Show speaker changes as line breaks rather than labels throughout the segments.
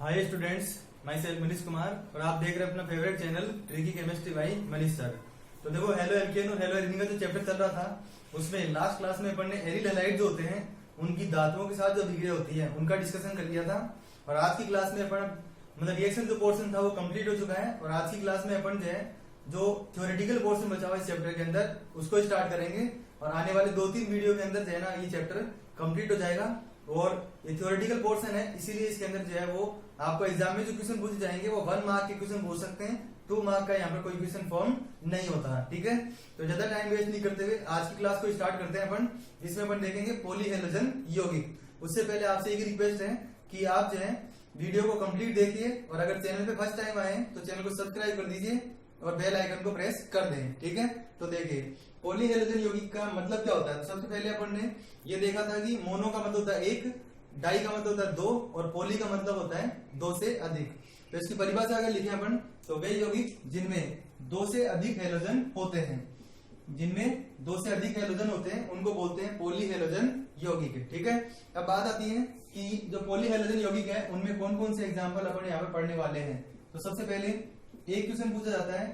Hi students, my self Manish Kumar और आप देख रहे हैं अपना favourite channel tricky chemistry by Manish sir. तो देखो, हेलो एल्केन और हेलो एल्कीन का जो चैप्टर चल रहा था उसमें लास्ट क्लास में अपन ने एरिल हैलाइड जो होते हैं उनकी धातुओं के साथ जो अभिक्रिया होती है उनका डिस्कशन कर लिया था। और आज की क्लास में अपन मतलब रिएक्शन जो पोर्शन था वो कंप्लीट हो चुका है और आज की क्लास में अपन जो थ्योरेटिकल पोर्शन बचा हुआ है इस चैप्टर के अंदर उसको स्टार्ट करेंगे और आने वाले 2-3 वीडियो के अंदर जो है ना ये चैप्टर कंप्लीट हो जाएगा। और ये थ्योरेटिकल पोर्शन है इसीलिए इसके अंदर जो है वो आपको एग्जाम में जो क्वेश्चन पूछे जाएंगे वो 1 मार्क के क्वेश्चन पूछ सकते हैं, 2 मार्क का यहाँ पर कोई क्वेश्चन फॉर्म नहीं होता। ठीक है, तो ज्यादा टाइम वेस्ट नहीं करते हुए आज की क्लास को स्टार्ट करते हैं अपन। जिसमें अपन देखेंगे पॉलीहेलोजन यौगिक। उससे पहले आपसे एक रिक्वेस्ट है कि आप जो है वीडियो को कंप्लीट देखिए और अगर चैनल पे फर्स्ट टाइम आए तो चैनल को सब्सक्राइब कर दीजिए और बेल आइकन को प्रेस कर दें। ठीक है, तो देखिए पॉलीहेलोजन यौगिक का मतलब क्या होता है। तो सबसे पहले अपन ने ये देखा था कि मोनो का मतलब होता है एक, डाई का मतलब होता है 2 और पॉली का मतलब होता है 2 से अधिक। तो इसकी परिभाषा अगर लिखे अपन तो वे यौगिक जिनमें 2 से अधिक हैलोजन होते हैं, जिनमें 2 से अधिक हैलोजन होते हैं उनको बोलते हैं पॉलीहेलोजन यौगिक। ठीक है, अब बात आती है कि जो पॉलीहेलोजन यौगिक है उनमें कौन कौन से एग्जाम्पल अपन यहाँ पे पढ़ने वाले हैं। तो सबसे पहले एक क्वेश्चन पूछा जाता है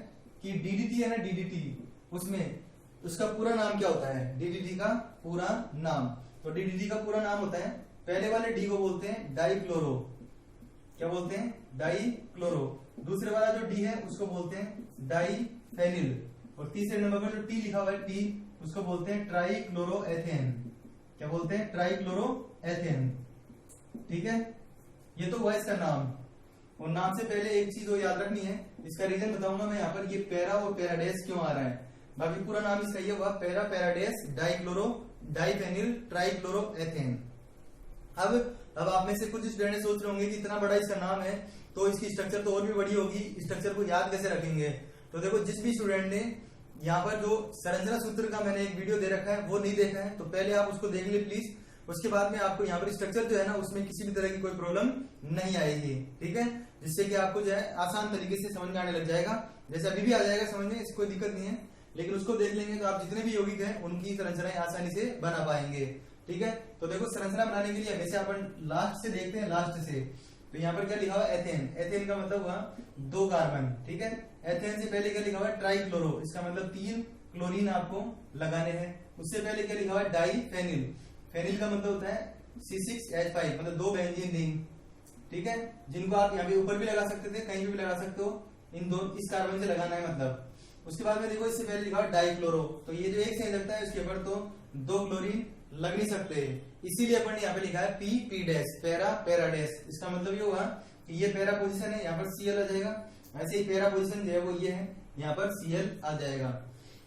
कि डीडीटी है ना, डीडीटी उसमें उसका पूरा नाम क्या होता है। डीडीटी का पूरा नाम, तो डीडीटी का पूरा नाम होता है, पहले वाले डी को बोलते हैं डाइक्लोरो, क्या बोलते हैं, डाइक्लोरो। दूसरे वाला जो डी है उसको बोलते हैं डाइफेनिल और तीसरे नंबर पर जो टी लिखा हुआ है टी उसको बोलते हैं ट्राइक्लोरोएथेन, क्या बोलते हैं, ट्राइक्लोरोएथेन। ठीक है, ये तो हुआ इसका नाम। और नाम से पहले एक चीज और याद रखनी है, इसका रीजन बताऊंगा मैं यहाँ पर, ये पैरा और पैराडेस क्यों आ रहा है। बाकी पूरा नाम इसका ये हुआ पैरा पैराडेस डाइक्लोरो डाइफेनिल ट्राइक्लोरोएथेन। अब आप में से कुछ स्टूडेंट सोच रहे होंगे कि इतना बड़ा इसका नाम है तो इसकी स्ट्रक्चर तो और भी बड़ी होगी, स्ट्रक्चर को याद कैसे रखेंगे। तो देखो, जिस भी स्टूडेंट ने यहाँ पर जो संरचना सूत्र का मैंने एक वीडियो दे रखा है वो नहीं देखा है तो पहले आप उसको देख ले प्लीज। उसके बाद में आपको यहाँ पर स्ट्रक्चर जो है ना उसमें किसी भी तरह की कोई प्रॉब्लम नहीं आएगी। ठीक है, जिससे कि आपको जो है आसान तरीके से समझ में आने लग जाएगा। जैसे अभी भी आ जाएगा समझ में, इसकी कोई दिक्कत नहीं है, लेकिन उसको देख लेंगे तो आप जितने भी यौगिक हैं उनकी संरचनाएं आसानी से बना पाएंगे। ठीक है, तो देखो संरचना बनाने के लिए हमेशा अपन लास्ट से देखते हैं, लास्ट से। तो यहाँ पर क्या लिखा हुआ, एथेन। एथेन का मतलब हुआ 2 कार्बन। ठीक है, एथेन से पहले क्या लिखा हुआ है, ट्राइक्लोरो, इसका मतलब 3 क्लोरीन आपको लगाने हैं। उससे पहले क्या लिखा हुआ है, डाइफेनिल। फेनिल का मतलब होता है C6H5, मतलब 2 बेंजीन रिंग। ठीक है, जिनको आप यहाँ पे ऊपर भी लगा सकते थे, कहीं भी लगा सकते हो, इन दो इस कार्बन से लगाना है मतलब। उसके बाद में देखो इससे पहले लिखा हुआ डाइक्लोरो, तो ये जो एक से लगता है उसके ऊपर तो 2 क्लोरीन लग नहीं सकते, इसीलिए अपन ने यहाँ पे लिखा है पी डैश, पैरा पैराडेस। इसका मतलब ये हुआ कि ये पैरा पोजीशन है, यहाँ पर Cl आ जाएगा। ऐसे ही पैरा पोजीशन जो है वो ये है, यहाँ पर Cl आ जाएगा।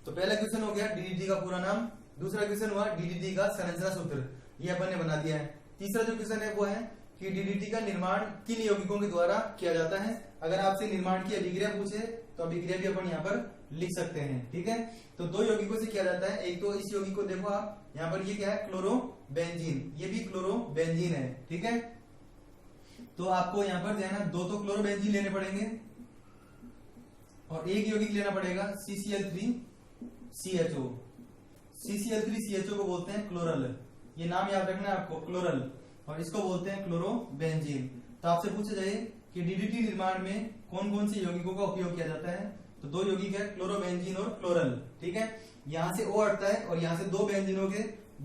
तो पहला क्वेश्चन हो गया डीडीटी का पूरा नाम। दूसरा क्वेश्चन हुआ डीडीटी का संरचना सूत्र, ये अपन ने बना दिया है। तीसरा जो क्वेश्चन है वो है कि डीडीटी का निर्माण किन यौगिकों के द्वारा किया जाता है। अगर आपसे निर्माण की अभिक्रिया पूछे तो अभिक्रिया भी अपन यहाँ पर लिख सकते हैं। ठीक है, तो 2 यौगिकों से किया जाता है। एक तो इस यौगिक को देखो आप, यहाँ पर ये क्या है, क्लोरोबेंजीन, ये भी क्लोरोबेंजीन है। ठीक है, तो आपको यहाँ पर जो है ना 2 तो क्लोरोबेंजीन लेने पड़ेंगे और एक यौगिक लेना पड़ेगा CCl3CHO। CCl3CHO को बोलते हैं क्लोरल, ये नाम याद रखना है आपको, क्लोरल, और इसको बोलते हैं क्लोरोबेंजीन। तो आपसे पूछा जाए कि डीडीटी निर्माण में कौन कौन से यौगिकों का उपयोग किया जाता है, तो 2 यौगिक है, क्लोरोबेंजीन और क्लोरल। ठीक है, यहाँ से O हटता है और यहाँ से 2 बेंजीनों के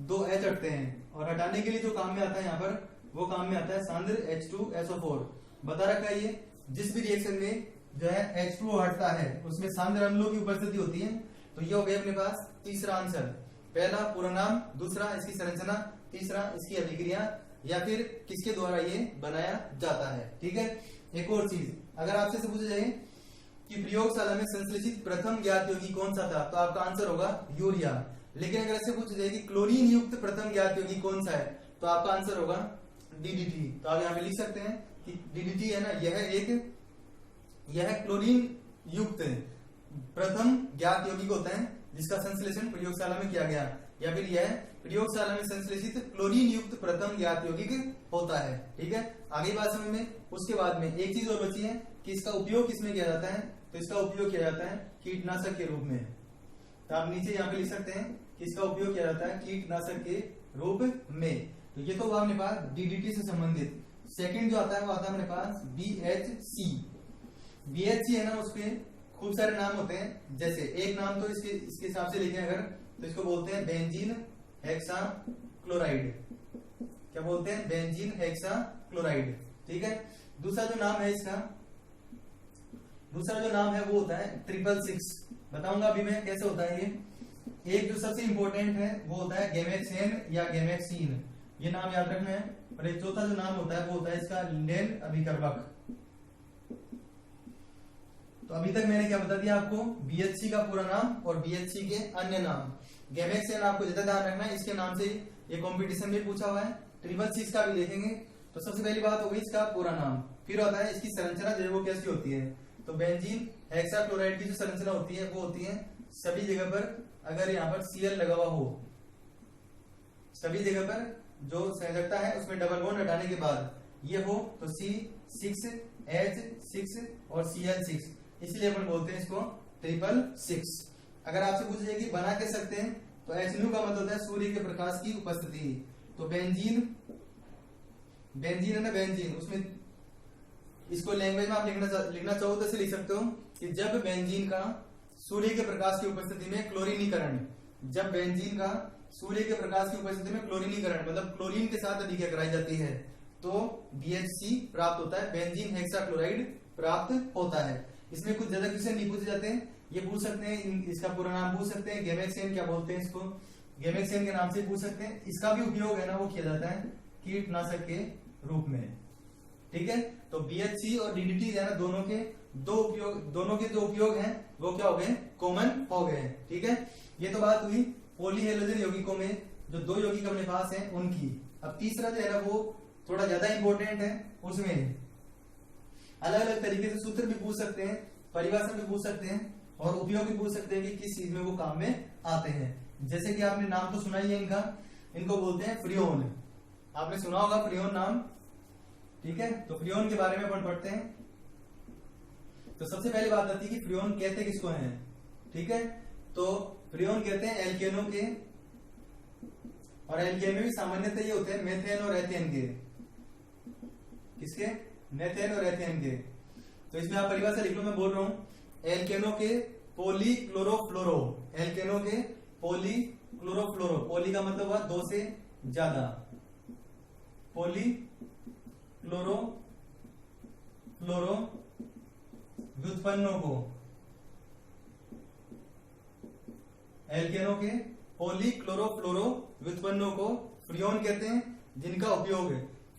2 H हटते हैं और हटाने के लिए जो काम में आता है यहाँ पर वो काम में आता है सांद्र H2SO4। बता रखा है ये, जिस भी रिएक्शन में जो है H2O हटता है उसमें सांद्र अम्लों की उपस्थिति होती है। तो ये हो गया अपने पास तीसरा आंसर, पहला पूरा नाम, दूसरा इसकी संरचना, तीसरा इसकी अभिक्रिया या फिर किसके द्वारा ये बनाया जाता है। ठीक है, एक और चीज, अगर आपसे से पूछा जाए कि प्रयोगशाला में संश्लेषित प्रथम ज्ञात यौगिक कौन सा था तो आपका आंसर होगा यूरिया। लेकिन अगर ऐसे पूछा जाए कि क्लोरीन युक्त प्रथम ज्ञात यौगिक कौन सा है तो आपका आंसर होगा डीडीटी। तो आप यहाँ पे लिख सकते हैं कि डीडीटी है ना, यह क्लोरीन युक्त प्रथम ज्ञात यौगिक होता है जिसका संश्लेषण प्रयोगशाला में किया गया, या फिर यह प्रयोगशाला में संश्लेषित क्लोरीन युक्त प्रथम ज्ञात यौगिक होता है। ठीक है, आगे बात समझ में। उसके बाद में एक चीज और बची है कि इसका उपयोग किसमें किया जाता है, तो इसका उपयोग किया जाता है कीटनाशक के रूप में। तो आप नीचे यहाँ पे लिख सकते हैं कि इसका उपयोग किया जाता है कीटनाशक के रूप में। तो ये तो हुआ अपने पास डीडीटी से संबंधित। सेकंड जो आता है वो आता है अपने पास BHC। BHC है ना, उसके खूब सारे नाम होते हैं। जैसे एक नाम तो इसके हिसाब से लिखें अगर, तो इसको बोलते हैं बेंजीन हेक्साक्लोराइड। क्या बोलते हैं? Benzene hexachloride. ठीक है। दूसरा जो नाम है इसका, दूसरा जो नाम है वो होता है 666। बताऊंगा अभी मैं कैसे होता है ये। एक जो सबसे इंपॉर्टेंट है वो होता है गैमेक्सेन या गैमेक्सीन, ये नाम याद रखना है। और एक चौथा जो नाम होता है वो होता है इसका लिंडेन अभिकर्बक। तो अभी तक मैंने क्या बता दिया आपको? BHC का पूरा नाम और BHC के अन्य नाम। गैमेक्सेन आपको ज्यादा ध्यान रखना है, इसके नाम से ये कंपटीशन में पूछा हुआ है। 666 का भी देखेंगे। तो सबसे पहली बात हो गई इसका पूरा नाम। फिर होता है इसकी संरचना जो है वो कैसी होती है। तो बेंजीन हेक्साक्लोराइड की जो संरचना होती है वो होती है सभी जगह पर अगर यहाँ पर Cl लगा हुआ हो, सभी जगह पर जो संयोजकता है उसमें डबल बॉन्ड हटाने के बाद ये हो तो C6H6 और Cl6, इसलिए अपन बोलते हैं इसको 666। अगर आपसे पूछ जाए कि बना के सकते हैं तो HNO का मतलब होता है सूर्य के प्रकाश की उपस्थिति। तो बेंजीन है ना, बेंजीन, उसमें इसको लैंग्वेज में आप लिखना चाहो तो ऐसे लिख सकते हो कि जब बेंजीन का सूर्य के प्रकाश की उपस्थिति में क्लोरीनीकरण, जब बेंजीन का सूर्य के प्रकाश की उपस्थिति में क्लोरीनीकरण मतलब क्लोरीन के साथ अभिक्रिया कराई जाती है तो BHC प्राप्त होता है, बेंजीन हेक्साक्लोराइड प्राप्त होता है। इसमें कुछ ज्यादा क्वेश्चन नहीं पूछे जाते हैं। ये पूछ सकते हैं, इसका पूरा नाम पूछ सकते हैं, गैमेक्सेन क्या बोलते हैं इसको, गैमेक्सेन के नाम से पूछ सकते हैं। इसका भी उपयोग है ना वो किया जाता है कीटनाशक के रूप में। ठीक है। तो BHC और DDT है ना, दोनों के जो उपयोग हैं वो क्या हो गए? कॉमन हो गए। ठीक है। ये तो बात हुई पॉलीहेलोजन यौगिकों में जो 2 यौगिक अपने पास हैं उनकी। अब तीसरा जो है ना वो थोड़ा ज्यादा इंपॉर्टेंट है, उसमें अलग अलग तरीके से सूत्र भी पूछ सकते हैं, परिभाषा भी पूछ सकते हैं और उपयोग भी पूछ सकते हैं कि किस चीज में वो काम में आते हैं। जैसे कि आपने नाम तो सुना ही है इनका, इनको बोलते हैं फ्रियोन। आपने सुना होगा फ्रियोन नाम। ठीक है। तो फ्रियोन के बारे में अपन पढ़ते हैं। तो सबसे पहली बात आती है कि फ्रियोन कहते किसको हैं। ठीक है। तो फ्रियोन कहते हैं एल्केनों के, और एल्केन में भी सामान्यतः ये होते हैं मेथेन और एथेन के। किसके? मेथेन और एथेन के। तो इसमें आप परिभाषा लिख लो, मैं बोल रहा हूं एल्केनों के पॉलीक्लोरोफ्लोरो, एल्केनों के पॉलीक्लोरोफ्लोरो, पॉली का मतलब हुआ 2 से ज्यादा, पॉलीक्लोरोफ्लोरो व्युत्पन्नों को, एल्केनों के पॉलीक्लोरोफ्लोरो व्युत्पन्नों को फ्रियोन कहते हैं, जिनका उपयोग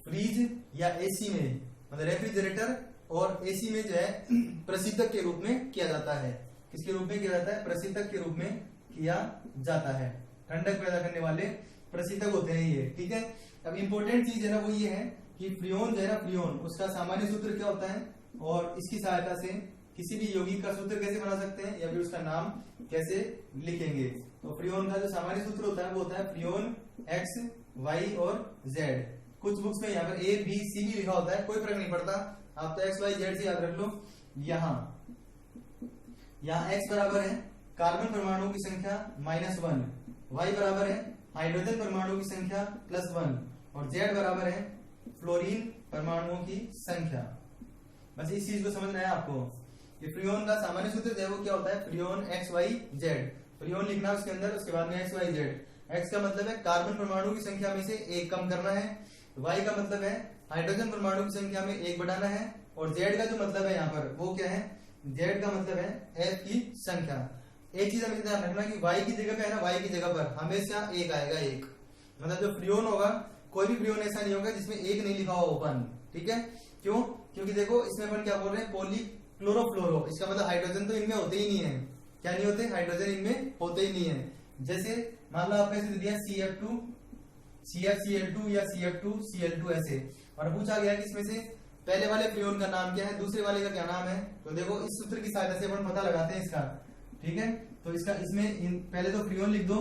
फ्रीज या एसी में मतलब रेफ्रिजरेटर और एसी में जो है प्रशीतक के रूप में किया जाता है। किसके रूप में किया जाता है? प्रशीतक के रूप में किया जाता है। ठंडक पैदा करने वाले प्रशीतक होते हैं ये। ठीक है। अब इंपॉर्टेंट चीज है ना वो ये है कि फ्रियोन जो है ना, फ्रियोन उसका सामान्य सूत्र क्या होता है और इसकी सहायता से किसी भी यौगिक का सूत्र कैसे बना सकते हैं या फिर उसका नाम कैसे लिखेंगे। तो फ्रियोन का जो सामान्य सूत्र होता है वो होता है फ्रियोन X, Y और Z। कुछ बुक्स में यहाँ पर A, B, C भी लिखा होता है, कोई फर्क नहीं पड़ता, आप तो X, Y, Z से याद रख लो। यहाँ X बराबर है कार्बन परमाणुओं की संख्या -1, Y बराबर है हाइड्रोजन परमाणुओं की संख्या +1 और Z बराबर है फ्लोरीन परमाणुओं की संख्या। बस इस चीज को समझना है आपको। ये फ्रियोन का सामान्य सूत्र जो है वो क्या होता है? Freon X, Y, Z। Freon लिखना उसके अंदर, उसके बाद में X, Y, Z। X का मतलब है कार्बन परमाणु की संख्या में से 1 कम करना है, Y का मतलब है हाइड्रोजन परमाणु की संख्या में 1 बढ़ाना है और Z का जो मतलब है यहाँ पर वो क्या है? Z का मतलब है F की संख्या। एक चीज हमें ध्यान रखना कि Y की जगह पे है ना, Y की जगह पर हमेशा 1 आएगा, 1 मतलब जो फ्रियोन होगा कोई भी फ्रियोन ऐसा नहीं होगा जिसमें 1 नहीं लिखा हुआ ओपन। ठीक है। क्यों? क्योंकि देखो इसमें अपन क्या बोल रहे हैं? पॉलीक्लोरोफ्लोरो, इसका मतलब हाइड्रोजन तो इनमें होते ही नहीं है। क्या नहीं होते? हाइड्रोजन इनमें होते ही नहीं है। जैसे मान लो आपने ऐसे दिया CF2 CFCl2 या CF2Cl2 ऐसे, और पूछा गया कि इसमें से पहले वाले फ्रियोन का नाम क्या है, दूसरे वाले का क्या नाम है। तो देखो इस सूत्र की सहायता से अपन पता लगाते हैं इसका। ठीक है। तो इसका इसमें पहले तो फ्रियोन लिख दो,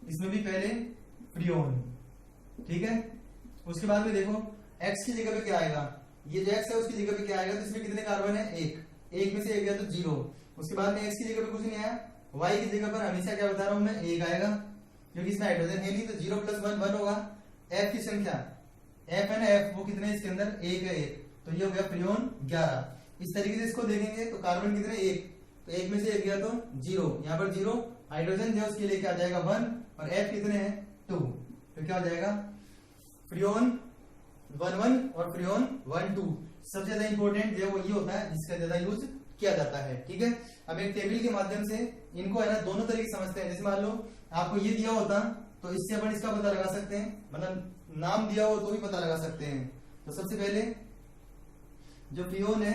इसमें भी पहले फ्रियोन। ठीक है। उसके बाद में देखो X की जगह पे क्या आएगा, ये जो X है उसकी जगह पे क्या आएगा, तो इसमें कितने कार्बन है? 1 में से 1 गया तो 0। उसके बाद में X की जगह पे कुछ नहीं आया, Y की जगह पर हमेशा क्या बता रहा हूं मैं? 1 आएगा, क्योंकि इसमें हाइड्रोजन है नहीं, तो 0 + 1 1 होगा। F की संख्या एफ है ना एफ, वो कितने इसके अंदर एक है एक, तो ये हो गया फ्रियोन 11। इस तरीके से इसको देखेंगे तो कार्बन कितने एक, तो एक में से एक गया तो 0, यहाँ पर 0, हाइड्रोजन जो उसके लिए क्या आ जाएगा 1, और एफ कितने हैं 2, तो क्या हो जाएगा फ्रियोन 1 और फ्रियोन 1 सबसे ज्यादा इंपॉर्टेंट जो वो ये होता है जिसका ज्यादा यूज किया जाता है। ठीक है, अब एक टेबल के माध्यम से इनको है ना दोनों तरीके समझते हैं। जैसे मान लो आपको ये दिया होता तो इससे अपन इसका पता लगा सकते हैं, मतलब नाम दिया हो तो भी पता लगा सकते हैं। तो सबसे पहले जो फ्रियोन है,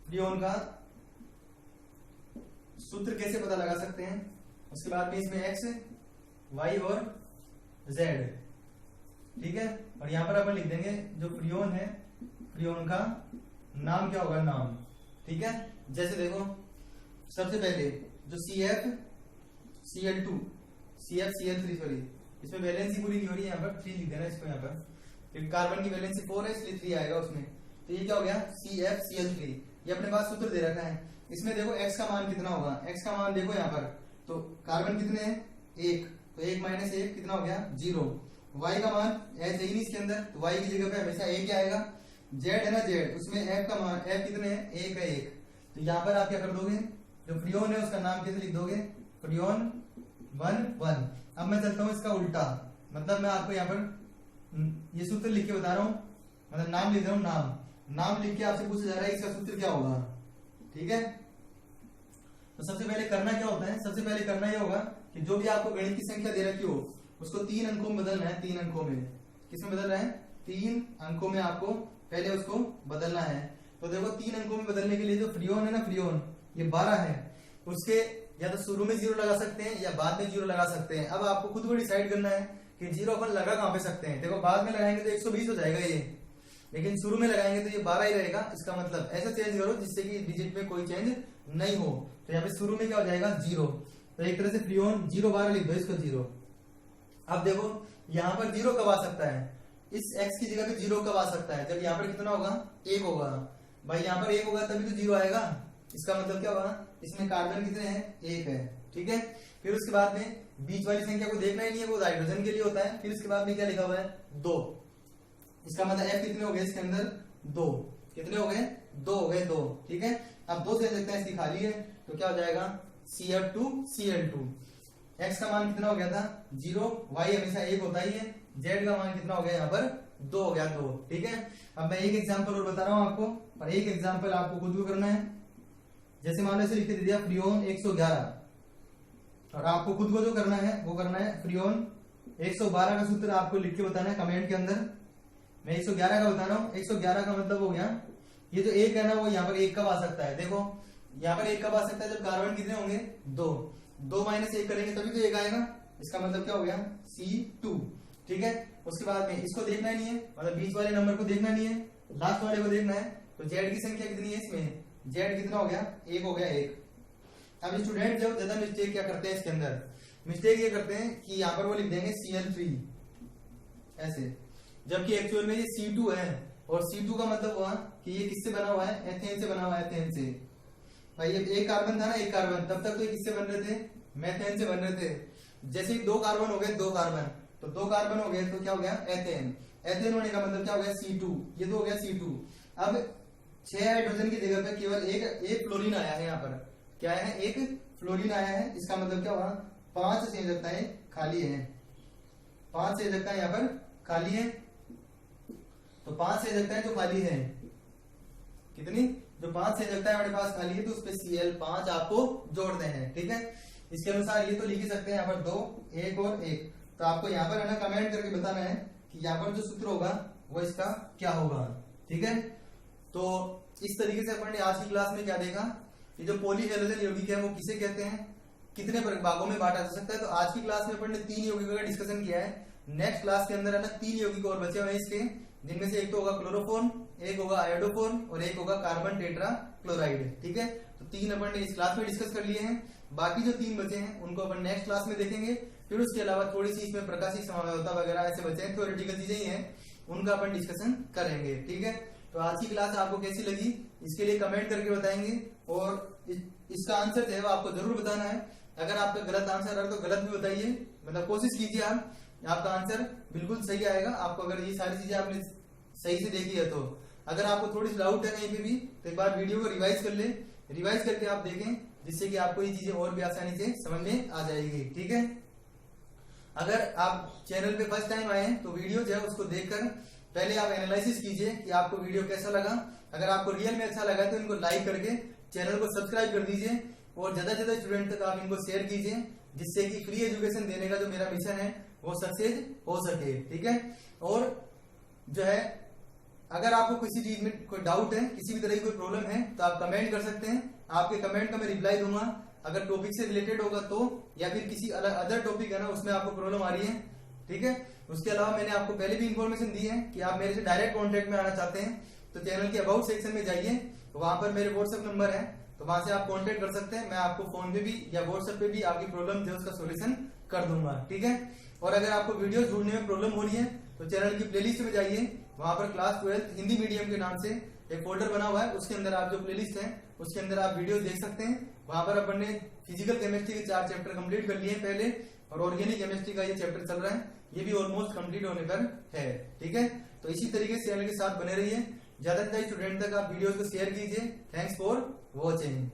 फ्रियोन का सूत्र कैसे पता लगा सकते हैं, उसके बाद में इसमें एक्स वाई और जेड, ठीक है, और यहां पर अपन लिख देंगे जो फ्रियोन है, फ्रियोन का नाम क्या होगा, नाम। ठीक है, जैसे देखो सबसे पहले जो CF Cl3 सॉरी, इसमें वैलेंसी पूरी नहीं हो रही है, यहाँ पर 3 लिख देना इसको, यहाँ पर क्योंकि कार्बन की वैलेंसी 4 है इसलिए 3 आएगा उसमें। तो ये क्या हो गया CFCl3, ये अपने पास सूत्र दे रखा है। इसमें देखो x का मान कितना होगा, x का मान देखो यहाँ पर, तो कार्बन कितने हैं 1, तो 1 माइनस 1 कितना हो गया 0। y का मान h है ही नहीं इसके अंदर, तो y की जगह पे हमेशा 1 आएगा। z है ना z, उसमें f का मान f कितने है 1 है 1, तो यहाँ पर आप क्या कर दोगे, जो फ्रियोन है उसका नाम कैसे लिख दोगे, फ्रियोन 1। अब मैं चलता हूँ इसका उल्टा, मतलब मैं आपको यहाँ पर ये सूत्र लिख के बता रहा हूँ, मतलब नाम लिख रहा हूँ, नाम लिख के आपसे पूछा जा रहा है इसका सूत्र क्या होगा। ठीक है, तो सबसे पहले करना क्या होता है, सबसे पहले करना ये होगा कि जो भी आपको गणित की संख्या दे रखी हो उसको 3 अंकों में बदलना है। 3 अंकों में, किसमें बदलना है, 3 अंकों में आपको पहले उसको बदलना है। तो देखो 3 अंकों में बदलने के लिए जो फ्रियोन है ना, फ्रियोन ये 12 है, उसके या तो शुरू में 0 लगा सकते हैं या बाद में 0 लगा सकते हैं। अब आपको खुद को डिसाइड करना है कि 0 अपन लगा कहां पे सकते हैं। देखो बाद में लगाएंगे तो 120 हो जाएगा ये, लेकिन शुरू में लगाएंगे तो ये 12 ही रहेगा। इसका मतलब ऐसा चेंज करो जिससे कि डिजिट में कोई चेंज नहीं हो। तो यहाँ पे शुरू में क्या हो जाएगा 0, तो एक तरह से फ्रियोन 0 12 लिख दो इसको 0। अब देखो यहाँ पर 0 कब आ सकता है, इस x की जगह पे 0 कब आ सकता है, जब यहाँ पर कितना होगा 1 होगा। भाई यहाँ पर 1 होगा तभी तो 0 आएगा, इसका मतलब क्या होगा, इसमें कार्बन कितने हैं 1 है। ठीक है, फिर उसके बाद में बीच वाली संख्या को देखना ही नहीं है, वो हाइड्रोजन के लिए होता है। फिर उसके बाद में क्या लिखा हुआ है 2, इसका मतलब f कितने हो गए इसके अंदर 2, कितने हो गए 2 हो गए 2। ठीक है, अब 2 से लगता है इसकी खाली है, तो क्या हो जाएगा CF2Cl2। x का मान कितना हो गया था 0, y हमेशा 1 होता ही है, z का मान कितना हो गया यहाँ पर 2 हो गया 2। ठीक है, अब मैं एक एग्जांपल और बता रहा हूँ आपको, और एक एग्जांपल आपको खुद को करना है। जैसे मान लो इसे लिख के दे दिया फ्रियोन 111, और आपको खुद को जो करना है वो करना है फ्रियोन 112 का सूत्र आपको लिख के बताना है कमेंट के अंदर। मैं 111 का बता रहा हूँ, 111 का मतलब हो गया ये जो 1 है ना, वो यहाँ पर 1 कब आ सकता है, देखो यहाँ पर 1 कब आ सकता है, जब कार्बन कितने होंगे 2 माइनस 1 करेंगे तभी तो 1 आएगा। इसका मतलब क्या हो गया C2। ठीक है, उसके बाद में इसको देखना नहीं है, मतलब बीच वाले नंबर को देखना नहीं है, लास्ट वाले को देखना है। तो जेड की संख्या कितनी है इसमें, जेड कितना हो गया 1 हो गया 1। अब स्टूडेंट जब ज्यादा मिस्टेक क्या करते हैं इसके अंदर, मिस्टेक ये करते हैं कि यहाँ पर वो लिख देंगे Cl3 ऐसे, जबकि एक्चुअल में ये C2 है। और C2 का मतलब हुआ कि ये किससे बना हुआ है, एथेन से बना हुआ है, एथेन से। भाई ये एक कार्बन था ना, एक कार्बन, तब तक तो ये किससे बन रहे थे, मेथेन से बन रहे थे। जैसे ही 2 कार्बन हो गए, 2 कार्बन, तो 2 कार्बन हो गए तो क्या हो गया एथेन। एथेन होने का मतलब क्या हो गया C2, ये तो हो गया C2। अब 6 हाइड्रोजन की जगह पे केवल एक फ्लोरीन आया है, यहाँ पर क्या है, एक फ्लोरीन आया है। इसका मतलब क्या हुआ 5 संयोजकताएं खाली है, 5 संयोजकताएं यहाँ पर खाली है। तो 5 संयोजकताएं जो खाली है, कितनी, जो 5 संयोजकताएं हमारे पास खाली है, तो उस पे Cl5 आपको जोड़ने हैं। ठीक है, इसके अनुसार ये तो लिख ही सकते हैं यहाँ पर 2 1 और 1। तो आपको यहाँ पर है ना कमेंट करके बताना है कि यहाँ पर जो सूत्र होगा वो इसका क्या होगा। ठीक है, तो इस तरीके से अपन ने आज की क्लास में क्या देखा कि जो पॉलीहेलोजन यौगिक है वो किसे कहते हैं, कितने भागों में बांटा जा सकता है। तो आज की क्लास में अपन ने 3 यौगिकों का डिस्कशन किया है। नेक्स्ट क्लास के अंदर है ना 3 यौगिक और बचे हुए हैं इसके, जिनमें से एक तो होगा क्लोरोफॉर्म, एक होगा आयोडोफॉर्म और एक होगा कार्बन टेट्रा क्लोराइड। ठीक है, तो 3 अपन ने इस क्लास में डिस्कस कर लिए हैं। बाकी जो 3 बचे हैं उनको अपन नेक्स्ट क्लास में देखेंगे। फिर उसके अलावा थोड़ी सी इसमें प्रकाशिक समावयवता वगैरह ऐसे बचे हैं, थ्योरेटिकल चीजें ही हैं, उनका अपन डिस्कशन करेंगे। ठीक है, तो आज की क्लास आपको कैसी लगी इसके लिए कमेंट करके बताएंगे, और इसका आंसर जो है वो आपको जरूर बताना है। अगर आपका गलत आंसर है तो गलत भी बताइए, मतलब कोशिश कीजिए आप आपका आंसर बिल्कुल सही आएगा आपको, अगर ये सारी चीजें आपने सही से देखी है तो। अगर आपको थोड़ी सी डाउट है कहीं पे भी तो एक बार वीडियो को रिवाइज कर ले, रिवाइज करके आप देखें, जिससे कि आपको ये चीजें और भी आसानी से समझ में आ जाएगी। ठीक है, अगर आप चैनल पे फर्स्ट टाइम आए हैं तो वीडियो जो है उसको देखकर पहले आप एनालिसिस कीजिए कि आपको वीडियो कैसा लगा। अगर आपको रियल में अच्छा लगा तो इनको लाइक करके चैनल को सब्सक्राइब कर दीजिए और ज्यादा से ज्यादा स्टूडेंट तक आप इनको शेयर कीजिए, जिससे कि फ्री एजुकेशन देने का जो मेरा मिशन है वो सक्सेस हो सके। ठीक है, और जो है अगर आपको किसी चीज में कोई डाउट है, किसी भी तरह की कोई प्रॉब्लम है तो आप कमेंट कर सकते हैं, आपके कमेंट का मैं रिप्लाई दूंगा। अगर टॉपिक से रिलेटेड होगा तो, या फिर किसी अदर टॉपिक है ना उसमें आपको प्रॉब्लम आ रही है, ठीक है। उसके अलावा मैंने आपको पहले भी इंफॉर्मेशन दी है कि आप मेरे से डायरेक्ट कॉन्टेक्ट में आना चाहते हैं तो चैनल के अबाउट सेक्शन में जाइए, तो वहां पर मेरे व्हाट्सएप नंबर है, तो वहां से आप कांटेक्ट कर सकते हैं। मैं आपको फोन पे भी या व्हाट्सएप पे भी आपकी प्रॉब्लम जो उसका सोल्यूशन कर दूंगा। ठीक है, और अगर आपको वीडियो ढूंढने में प्रॉब्लम हो रही है तो चैनल की प्लेलिस्ट में जाइए, वहां पर क्लास 12 हिंदी मीडियम के नाम से एक फोल्डर बना हुआ है, उसके अंदर आप जो प्लेलिस्ट है उसके अंदर आप वीडियो देख सकते हैं। वहां पर अपन ने फिजिकल केमिस्ट्री के 4 चैप्टर कंप्लीट कर लिए पहले, और ऑर्गेनिक केमिस्ट्री का ये चैप्टर चल रहा है, ये भी ऑलमोस्ट कंप्लीट होने पर है। ठीक है, तो इसी तरीके से चैनल के साथ बने रहिए, ज्यादा से ज्यादा स्टूडेंट तक आप वीडियोस को शेयर कीजिए। Thanks for watching.